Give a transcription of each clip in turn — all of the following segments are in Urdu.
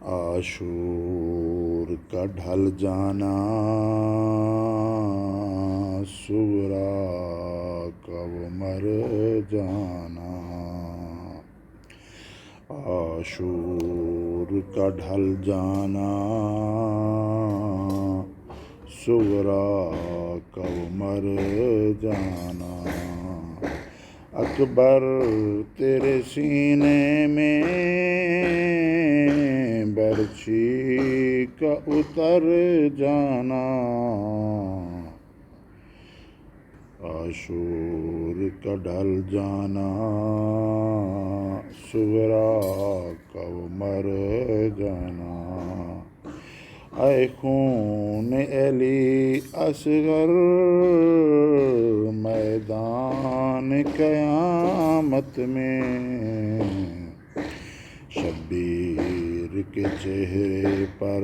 عاشور کا ڈھل جانا، صغرا کا وہ مر جانا۔ عاشور کا ڈھل جانا، صغرا کا وہ مر جانا۔ اکبر تیرے سینے میں برچھی کا اتر جانا۔ عاشور کا ڈھل جانا، صغرا کا وہ مر جانا۔ اے خون علی اصغر میدان قیامت میں، شبیر کے چہرے پر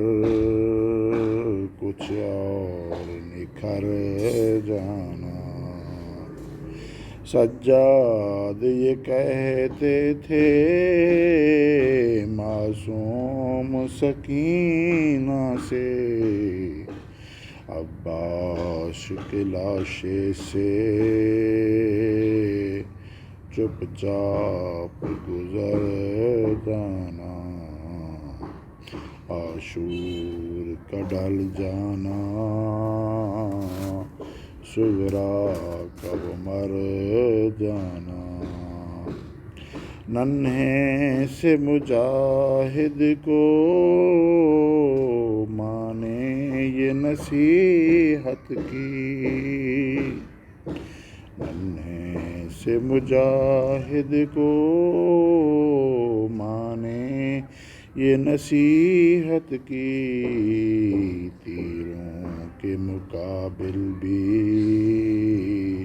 کچھ اور نکھر جانا۔ سجاد یہ کہتے تھے معصوم سکینہ سے، عباس کی لاشے سے چپ چاپ گزر جانا۔ عاشور کا ڈھل جانا، صغرا کا وہ مر جانا۔ ننھے سے مجاہد کو مانے یہ نصیحت کی، ننھے سے مجاہد کو مانے یہ نصیحت کی، تیروں کے مقابل بھی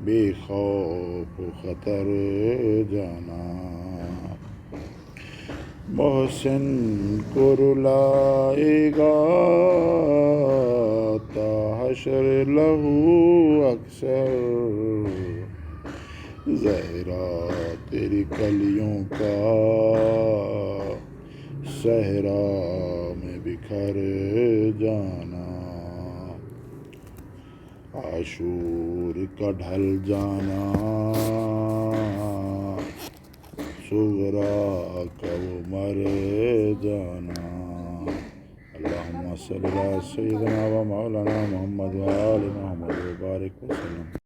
بے خوف و خطر جانا۔ محسن کو رلائے گا تا حشر لہو اکثر، زہرا تیری کلیوں کا صحرا میں بکھر جانا۔ عاشور کا ڈھل جانا، صغرا کا وہ مر جانا۔ اللہم صلی علی سیدنا و مولانا محمد و آل محمد و بارک وسلم۔